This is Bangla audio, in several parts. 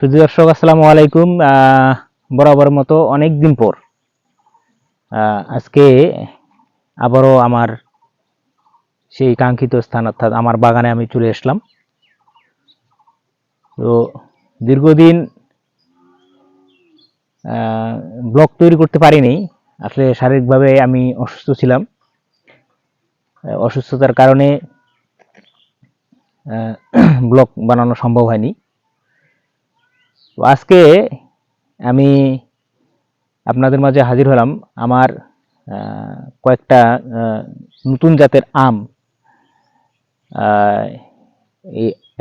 তো দর্শক আসসালামু আলাইকুম। বরাবরের মতো অনেক দিন পর আজকে আবারও আমার সেই কাঙ্ক্ষিত স্থান অর্থাৎ আমার বাগানে আমি চলে আসলাম। তো দীর্ঘদিন ব্লগ তৈরি করতে পারিনি, আসলে শারীরিকভাবে আমি অসুস্থ ছিলাম। অসুস্থতার কারণে ব্লগ বানানো সম্ভব হয়নি। তো আজকে আমি আপনাদের মাঝে হাজির হলাম আমার কয়েকটা নতুন জাতের আম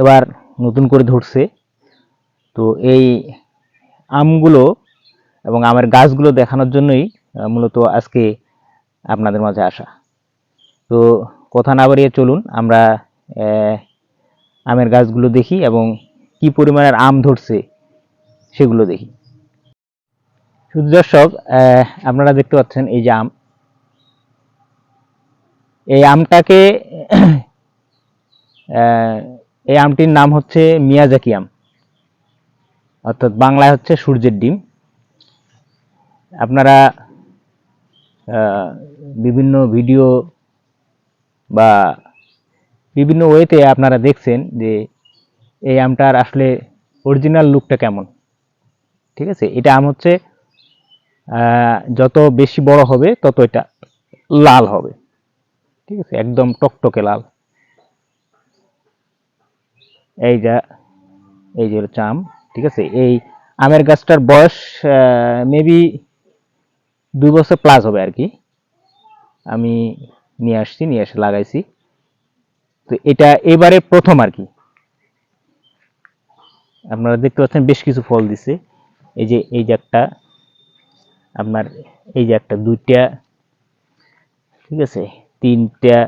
এবার নতুন করে ধরছে। তো এই আমগুলো এবং আমের গাছগুলো দেখানোর জন্যই মূলত আজকে আপনাদের মাঝে আসা। তো কথা না বাড়িয়ে চলুন আমরা আমের গাছগুলো দেখি এবং কি পরিমাণের আম ধরছে সেগুলো দেখি। শুধু দর্শক আপনারা দেখতে পাচ্ছেন এই যে আম, এই আমটাকে এই আমটির নাম হচ্ছে মিয়াজাকি আম, অর্থাৎ বাংলায় হচ্ছে সূর্যের ডিম। আপনারা বিভিন্ন ভিডিও বা বিভিন্ন ওয়েতে আপনারা দেখছেন যে এই আমটার আসলে অরিজিনাল লুকটা কেমন। ঠিক আছে, এটা আম হচ্ছে যত বেশি বড় হবে তত এটা লাল হবে। ঠিক আছে, একদম টকটকে লাল। এই যে হচ্ছে আম। ঠিক আছে, এই আমের গাছটার বয়স মেবি 2 বছর প্লাস হবে আর কি। আমি নিয়ে এসে লাগাইছি। তো এটা এবারে প্রথম আর কি। আপনারা দেখতে পাচ্ছেন বেশ কিছু ফল দিছে। এই যে একটা, আপনার এই যে একটা, দুইটা, ঠিক আছে, তিনটা,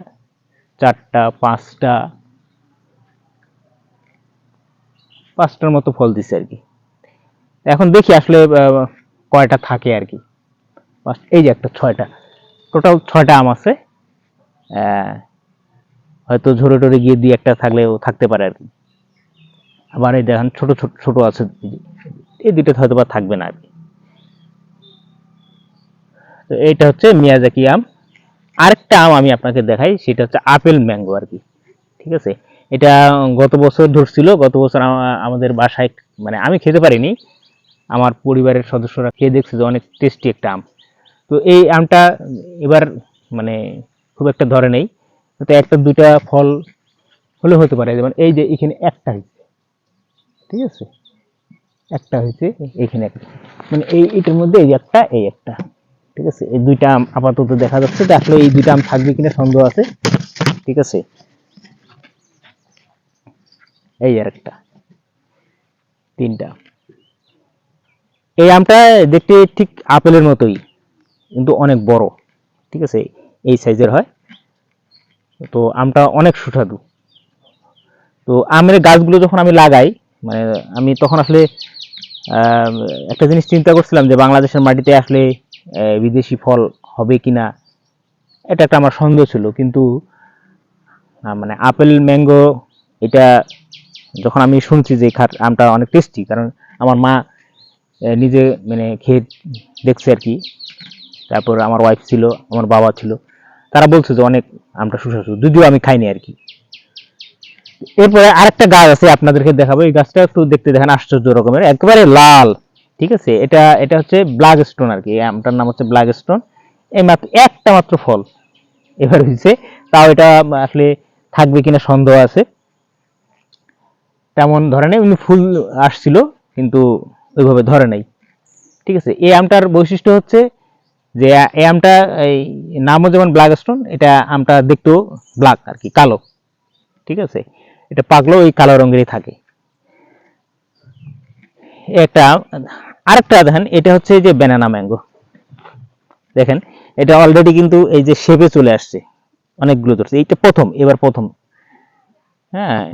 চারটা, পাঁচটার মতো ফল দিছে আর কি। এখন দেখি আসলে কয়টা থাকে আর কি। এই যে একটা, ছয়টা, টোটাল 6টা আম আছে। হয়তো ঝরে টরে গিয়ে দুই একটা থাকলেও থাকতে পারে আর কি। আবার এই দেখেন ছোট ছোট ছোট আছে, এই দুটো হয়তো বা থাকবে না আর কি। তো এইটা হচ্ছে মিয়াজাকি আম। আরেকটা আম আমি আপনাকে দেখাই, সেটা হচ্ছে আপেল ম্যাঙ্গো আর কি। ঠিক আছে, এটা গত বছর ধরছিল। গত বছর আমাদের বাসায়, মানে আমি খেতে পারিনি, আমার পরিবারের সদস্যরা খেয়ে দেখছে যে অনেক টেস্টি একটা আম। তো এই আমটা এবার মানে খুব একটা ধরে নেই, তো একটা দুইটা ফল হলে হতে পারে। যেমন এই যে এখানে একটা হয়েছে, ঠিক আছে, একটা হয়েছে এখানে একটা, মানে এইটার মধ্যে এই যে একটা, এই একটা, ঠিক আছে। এই দুইটা আম আপাতত দেখা যাচ্ছে যে আসলে এই দুইটা আম থাকবে কিনা সন্দেহ আছে। ঠিক আছে, এই আর একটা, তিনটা। এই আমটা দেখতে ঠিক আপেলের মতোই, কিন্তু অনেক বড়। ঠিক আছে, এই সাইজের হয়। তো আমটা অনেক সুস্বাদু। তো আমের গাছগুলো যখন আমি লাগাই, মানে আমি তখন আসলে একটা জিনিস চিন্তা করছিলাম যে বাংলাদেশের মাটিতে আসলে বিদেশি ফল হবে কিনা, এটা একটা আমার সন্দেহ ছিল। কিন্তু মানে আপেল ম্যাঙ্গো, এটা যখন আমি শুনছি যে আমটা অনেক টেস্টি, কারণ আমার মা নিজে মানে খেয়ে দেখছে আর কি। তারপর আমার ওয়াইফ ছিল, আমার বাবা ছিল, তারা বলছে যে অনেক আমটা সুস্বাদু, যদিও আমি খাইনি আর কি। এরপরে আরেকটা গাছ আছে আপনাদেরকে দেখাবো। এই গাছটা একটু দেখতে দেখেন আশ্চর্য রকমের, একেবারে লাল। ঠিক আছে, এটা হচ্ছে ব্ল্যাক স্টোন আর কি। আমটার নাম হচ্ছে ব্ল্যাক স্টোন। এই মাত্র একটা মাত্র ফল এবার হয়েছে, তাও এটা আসলে থাকবে কিনা সন্দেহ আছে। তেমন ধরে নেই, এমনি ফুল আসছিল কিন্তু ওইভাবে ধরে নাই। ঠিক আছে, এই আমটার বৈশিষ্ট্য হচ্ছে যে এই আমটা, এই নামও যেমন ব্ল্যাক স্টোন, এটা আমটা দেখতেও ব্ল্যাক আর কি, কালো। ঠিক আছে, এটা পাকলেও ওই কালো রঙেরই থাকে। একটা, আরেকটা দেখেন, এটা হচ্ছে যে ব্যানানা ম্যাঙ্গো। দেখেন এটা অলরেডি কিন্তু এই যে শেপে চলে আসছে, অনেকগুলো ধরছে। এইটা প্রথম, এবার প্রথম। হ্যাঁ,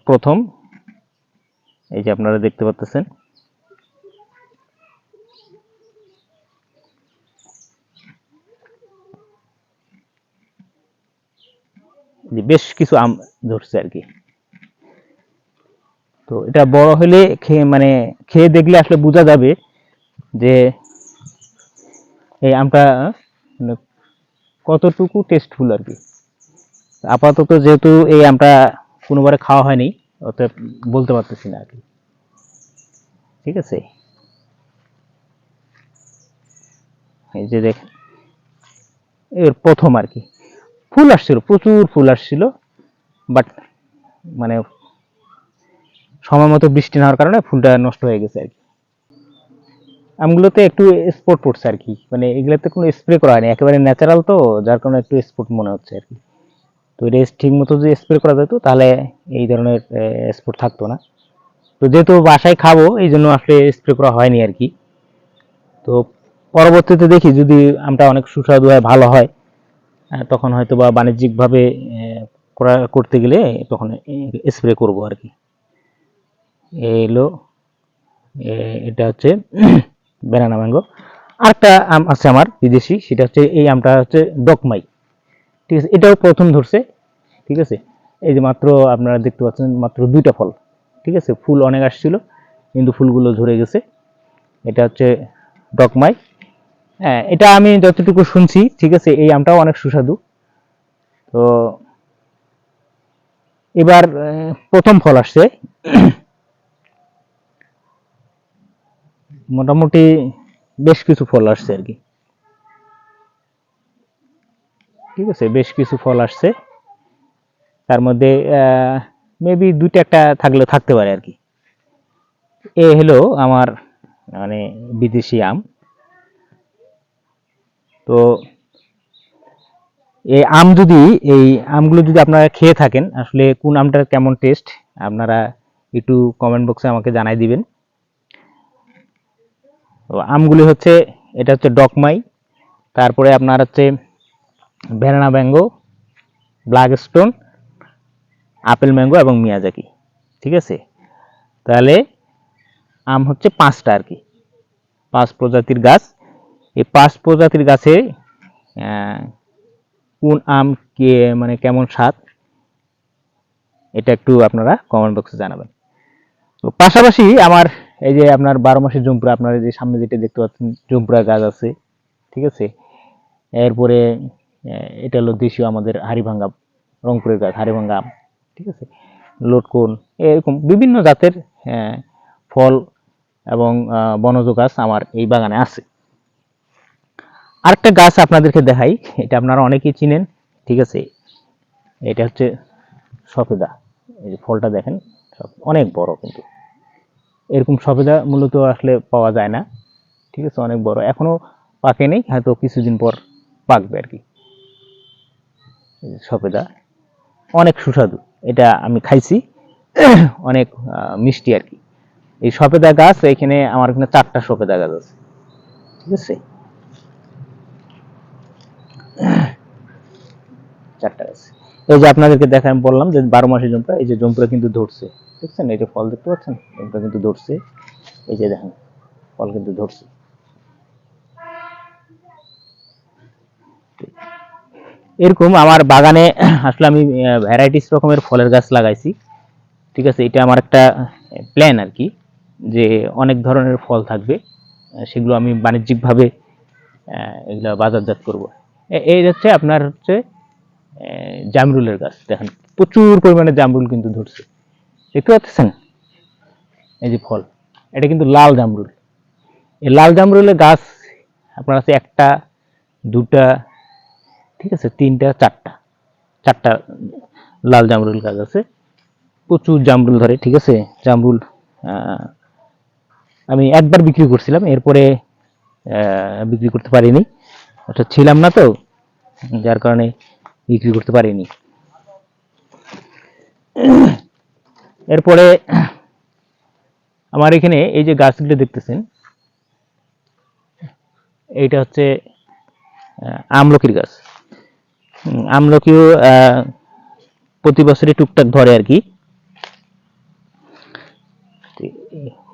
প্রথম। এই যে আপনারা দেখতে পাচ্ছেন, যে বেশ কিছু আম ধরছে আর কি। তো এটা বড় হলে মানে খেয়ে দেখলে আসলে বোঝা যাবে যে এই আমটা মানে কতটুকু টেস্টফুল আর কি। আপাতত যেহেতু এই আমটা কোনোবারে খাওয়া হয়নি, অতএব বলতে পারতেছি না আর কি। ঠিক আছে, এই যে দেখেন এর প্রথম আর কি ফুল আসছিল, প্রচুর ফুল আসছিল, বাট মানে সময় মতো বৃষ্টি না হওয়ার কারণে ফুলটা নষ্ট হয়ে গেছে আর কি। আমগুলোতে একটু স্পট পড়ছে আর কি, মানে এগুলোতে কোনো স্প্রে করা হয়নি, একেবারে ন্যাচারাল তো, যার কারণে একটু স্পট মনে হচ্ছে আর কি। তো এটা ঠিক মতো যদি স্প্রে করা যেত তাহলে এই ধরনের স্পট থাকতো না। তো যেহেতু বাসায় খাবো এই জন্য আসলে স্প্রে করা হয়নি আর কি। তো পরবর্তীতে দেখি যদি আমটা অনেক সুস্বাদু হয়, ভালো হয়, তখন হয়তো বা বাণিজ্যিকভাবে করতে গেলে তখন স্প্রে করব আর কি। এলো এটা হচ্ছে ব্যানানা ম্যাঙ্গো। আরেকটা আম আছে আমার বিদেশি, সেটা হচ্ছে এই আমটা হচ্ছে ডকমাই। ঠিক আছে, এটাও প্রথম ধরছে। ঠিক আছে, এই যে মাত্র আপনারা দেখতে পাচ্ছেন মাত্র 2টা ফল। ঠিক আছে, ফুল অনেক আসছিল কিন্তু ফুলগুলো ঝরে গেছে। এটা হচ্ছে ডকমাই। হ্যাঁ, এটা আমি যতটুকু শুনছি, ঠিক আছে, এই আমটাও অনেক সুস্বাদু। তো এবার প্রথম ফল আসছে, মোটামুটি বেশ কিছু ফল আসছে আর কি। ঠিক আছে, বেশ কিছু ফল আসছে, তার মধ্যে মেবি 2টা একটা থাকলে থাকতে পারে আর কি। এ হলো আমার মানে বিদেশি আম। তো এই আম যদি, এই আমগুলো যদি আপনারা খেয়ে থাকেন, আসলে কোন আমটার কেমন টেস্ট আপনারা একটু কমেন্ট বক্সে আমাকে জানাই দিবেন। তো আমগুলি হচ্ছে, এটা হচ্ছে ডকমাই, তারপরে আপনার হচ্ছে banana mango, black stone, apple mango এবং মিয়াজাকি। ঠিক আছে, তাহলে আম হচ্ছে 5টা আর কি, 5 প্রজাতির গাছ। এই 5 প্রজাতির গাছে কোন আম কে মানে কেমন স্বাদ, এটা একটু আপনারা কমেন্ট বক্সে জানাবেন। তো পাশাপাশি আমার এই যে আপনার 12 মাসের জম্পুরা, আপনার যে সামনে যেটা দেখতে পাচ্ছেন জম্পুরা গাছ আছে। ঠিক আছে, এরপরে এটা হলো দেশীয় আমাদের হাড়িভাঙ্গা, রংপুরের গাছ হাড়িভাঙ্গা আম। ঠিক আছে, লটকন, এরকম বিভিন্ন জাতের ফল এবং বনজ গাছ আমার এই বাগানে আছে। আরেকটা গাছ আপনাদেরকে দেখাই, এটা আপনারা অনেকেই চিনেন। ঠিক আছে, এটা হচ্ছে সফেদা। এই যে ফলটা দেখেন, অনেক বড়, কিন্তু এরকম সফেদা মূলত আসলে পাওয়া যায় না। ঠিক আছে, অনেক বড়, এখনো পাকেনি, হয়তো কিছুদিন পর পাকবে আর কি। সফেদা অনেক সুস্বাদু, এটা আমি খাইছি, অনেক মিষ্টি আর কি। এই সফেদা গাছ এখানে আমার এখানে 4টা সফেদা গাছ আছে। ঠিক আছে, 4টা গাছ। এই যে আপনাদেরকে দেখা আমি বললাম যে 12 মাসের জম্পুরা, এই যে জম্পুরা কিন্তু ধরছে, দেখছেন, এই যে ফল দেখতে পাচ্ছেন, জম্পুরা কিন্তু ধরছে, এই যে দেখেন ফল কিন্তু ধরছে। এরকম আমার বাগানে আসলে আমি ভ্যারাইটিস রকমের ফলের গাছ লাগাইছি। ঠিক আছে, এটা আমার একটা প্ল্যান আর কি, যে অনেক ধরনের ফল থাকবে, সেগুলো আমি বাণিজ্যিকভাবে এগুলা বাজারজাত করব। এই হচ্ছে আপনার হচ্ছে জামরুলের গাছ, দেখেন প্রচুর পরিমাণে জামরুল কিন্তু ধরছে, দেখতে পাচ্ছেন, এই যে ফল, এটা কিন্তু লাল জামরুল। এই লাল জামরুলের গাছ আপনার আছে 1টা, 2টা, ঠিক আছে, 3টা, 4টা, 4টা লাল জামরুল গাছ আছে, প্রচুর জামরুল ধরে। ঠিক আছে, জামরুল আমি একবার বিক্রি করছিলাম, এরপরে বিক্রি করতে পারিনি, অর্থাৎ ছিলাম না তো, যার কারণে বিক্রি করতে পারিনি। এরপরে আমার এখানে এই যে গাছগুলো দেখতেছেন, এইটা হচ্ছে আমলকির গাছ। আমলকিও প্রতি বছরই টুকটাক ধরে আর কি,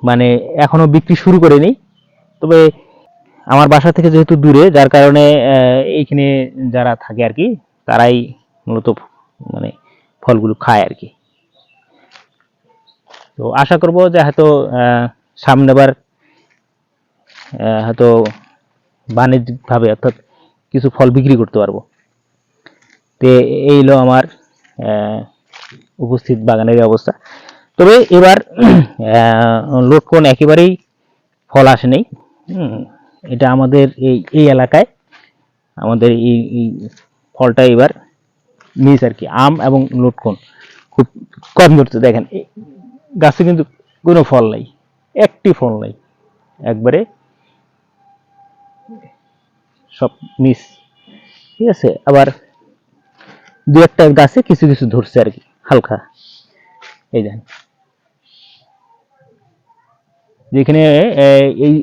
মানে এখনো বিক্রি শুরু করিনি, তবে আমার বাসা থেকে যেহেতু দূরে, যার কারণে এইখানে যারা থাকে আর কি, তারাই মূলত মানে ফলগুলো খায় আর কি। তো আশা করব যে হয়তো সামনেবার হয়তো বাণিজ্যিকভাবে অর্থাৎ কিছু ফল বিক্রি করতে পারবো। তো এই হলো আমার উপস্থিত বাগানের অবস্থা। তবে এবার লটকন একেবারেই ফল আসে নাই। এটা আমাদের এই এলাকায় আমাদের এই ফলটা এবার মিস আর কি। আম এবং লটকন খুব কম ধরতে। দেখেন গাছে কিন্তু কোনো ফল নাই, একটি ফল নাই, একবারে সব মিস। ঠিক আছে, আবার দু একটা গাছে কিছু কিছু ধরছে আর কি হালকা। এই দেখেন যেখানে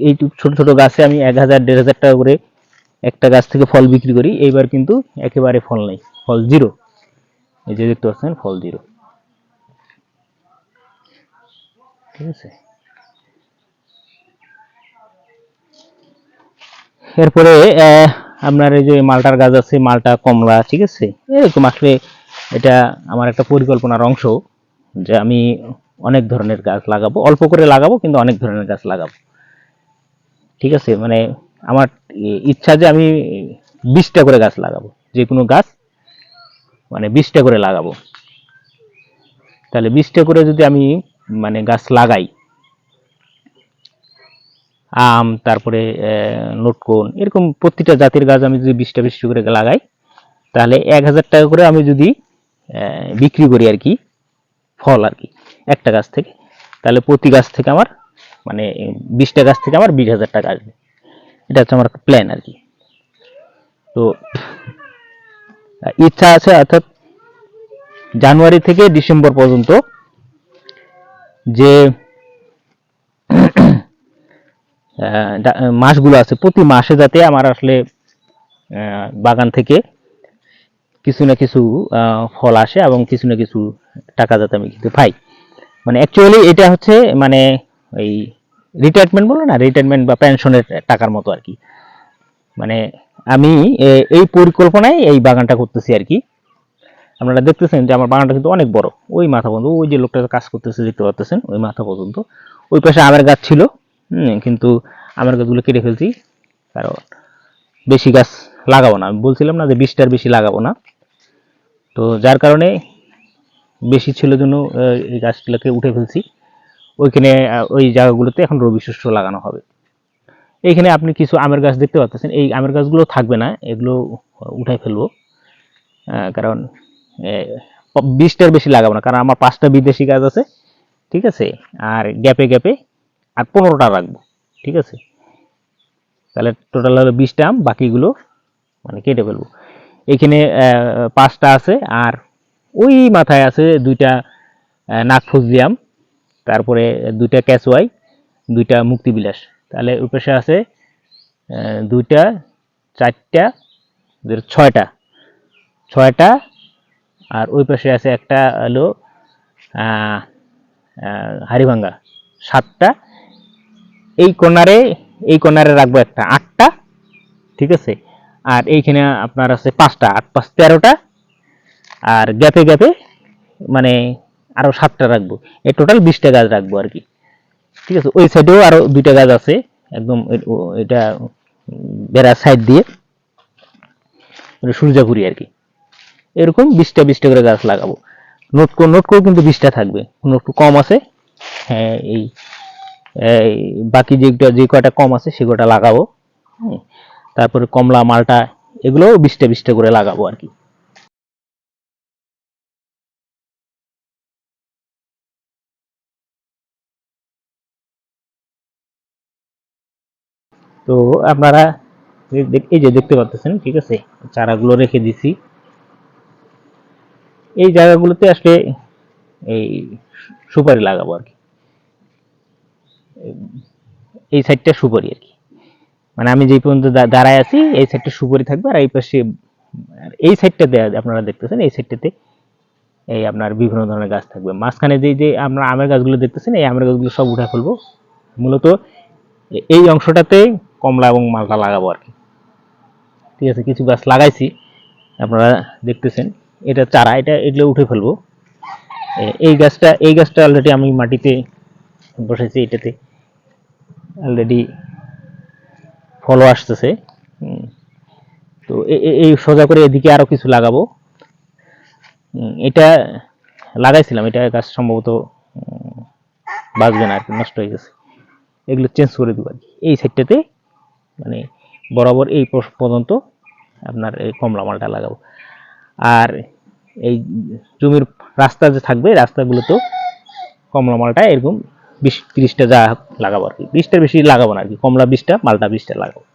এই ছোট ছোট গাছে আমি 1000 1500 টাকা করে একটা গাছ থেকে ফল বিক্রি করি, এইবার কিন্তু একেবারে ফল নেই, ফল জিরো। এই যে দেখতে পাচ্ছেন ফল জিরো। ঠিক আছে, এরপরে আপনার এই যে মালটার গাছ আছে, মালটা, কমলা, ঠিক আছে, এরকম আসলে এটা আমার একটা পরিকল্পনার অংশ যে আমি অনেক ধরনের গাছ লাগাবো, অল্প করে লাগাবো কিন্তু অনেক ধরনের গাছ লাগাবো। ঠিক আছে, মানে আমার ইচ্ছা যে আমি 20টা করে গাছ লাগাবো, যে কোনো গাছ মানে 20টা করে লাগাবো। তাহলে 20টা করে যদি আমি মানে গাছ লাগাই, আম, তারপরে লটকন, এরকম প্রতিটা জাতির গাছ আমি যদি 20টা 20টা করে লাগাই, তাহলে 1000 টাকা করে আমি যদি বিক্রি করি আর কি, ফল আর কি একটা গাছ থেকে, তাহলে প্রতি গাছ থেকে আমার মানে 20টা গাছ থেকে আমার 20,000 টাকা আসবে। এটা হচ্ছে আমার প্ল্যান আর কি। তো ইচ্ছা আছে অর্থাৎ জানুয়ারি থেকে ডিসেম্বর পর্যন্ত যে মাসগুলো আছে, প্রতি মাসে যাতে আমার আসলে বাগান থেকে কিছু না কিছু ফল আসে এবং কিছু না কিছু টাকা যাতে আমি কিন্তু পাই। মানে অ্যাকচুয়ালি এটা হচ্ছে মানে এই রিটায়ারমেন্ট বলে না, রিটায়ারমেন্ট বা পেনশনের টাকার মতো আর কি। মানে আমি এই পরিকল্পনায় এই বাগানটা করতেছি আর কি। আপনারা দেখতেছেন যে আমার বাগানটা কিন্তু অনেক বড়, ওই মাথা পর্যন্ত, ওই যে লোকটা কাজ করতেছে দেখতে পাচ্ছেন, ওই মাথা পর্যন্ত। ওই পাশে আমের গাছ ছিল, কিন্তু আমের গাছগুলো কেটে ফেলছি, কারণ বেশি গাছ লাগাবো না। আমি বলছিলাম না যে 20টার বেশি লাগাবো না, তো যার কারণে বেশি ছিল জন্য এই গাছগুলোকে উঠে ফেলছি। ওইখানে ওই জায়গাগুলোতে এখন রবি শস্য লাগানো হবে। এইখানে আপনি কিছু আমের গাছ দেখতে পাচ্ছেন, এই আমের গাছগুলো থাকবে না, এগুলো উঠাই ফেলবো। কারণ 20টার বেশি লাগাবো না, কারণ আমার 5টা বিদেশি গাছ আছে। ঠিক আছে, আর গ্যাপে গ্যাপে আর 15টা রাখবো। ঠিক আছে, তাহলে টোটাল হলো 20টা আম, বাকিগুলো মানে কেটে ফেলবো। এখানে 5টা আছে, আর ওই মাথায় আছে 2টা নাগফজলি আম, তারপরে 2টা ক্যাচওয়াই, 2টা মুক্তিবিলাস। তাহলে ওই পাশে আছে 2টা, 4টা, 6টা, 6টা, আর ওই পাশে আছে একটা হলো হাড়িভাঙ্গা, 7টা। এই কর্নারে রাখবো একটা, 8টা। ঠিক আছে, আর এইখানে আপনার আছে 5টা, 8 5 13টা, আর গ্যাপে গ্যাপে মানে আরো 7টা রাখবো। এই টোটাল 20টা গাছ রাখবো আর কি। ঠিক আছে, ওই সাইডেও আরো 2টা গাছ আছে, একদম এটা বেড়ার সাইড দিয়ে সূর্যাপুরি আর কি। এরকম 20টা 20টা করে গাছ লাগাবো। নোটকো কিন্তু 20টা থাকবে, একটু কম আছে। হ্যাঁ, এই বাকি যে কয়টা কম আছে সে কয়টা লাগাবো। তারপরে কমলা, মালটা, এগুলো 20টা 20টা করে লাগাবো আর কি। তো আপনারা এই যে দেখতে পাচ্ছেন, ঠিক আছে, চারাগুলো রেখে দিছি এই জায়গাগুলোতে। আসলে এই সুপারি লাগাবো আর কি, এই সাইডটা সুপারি আর কি। মানে আমি যেই পর্যন্ত দাঁড়ায় আছি এই সাইডটা সুপারি থাকবে, আর এই পাশে এই সাইডটাতে আপনারা দেখতেছেন, এই সাইডটাতে এই আপনার বিভিন্ন ধরনের গাছ থাকবে। মাঝখানে যে আমরা আমের গাছগুলো দেখতেছেন, এই আমের গাছগুলো সব উঠে ফেলবো। মূলত এই অংশটাতে কমলা এবং মালটা লাগাবো আর কি। ঠিক আছে, কিছু গাছ লাগাইছি আপনারা দেখতেছেন, এটা চারা, এগুলো উঠে ফেলবো। এই গাছটা অলরেডি আমি মাটিতে বসেছি, এটাতে অলরেডি ফলও আসতেছে। তো এই সোজা করে এদিকে আরো কিছু লাগাবো। এটা লাগাইছিলাম, এটা গাছ সম্ভবত বাঁচবে না আর কি, নষ্ট হয়ে গেছে। এগুলো চেঞ্জ করে দিব আর কি। এই সাইডটাতে মানে বরাবর এই পর্যন্ত আপনার এই কমলা মালটা লাগাবো। আর এই জমির রাস্তা যে থাকবে, রাস্তাগুলোতেও কমলা মালটা এরকম 20-30টা যা লাগাবো আর কি। 20টার বেশি লাগাবো না আর কি, কমলা 20টা, মালটা 20টা লাগাবো।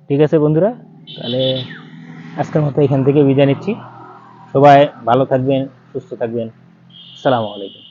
ঠিক আছে বন্ধুরা, তাহলে আজকের মতো এখান থেকে বিদায় নিচ্ছি। সবাই ভালো থাকবেন, সুস্থ থাকবেন। আসসালামু আলাইকুম।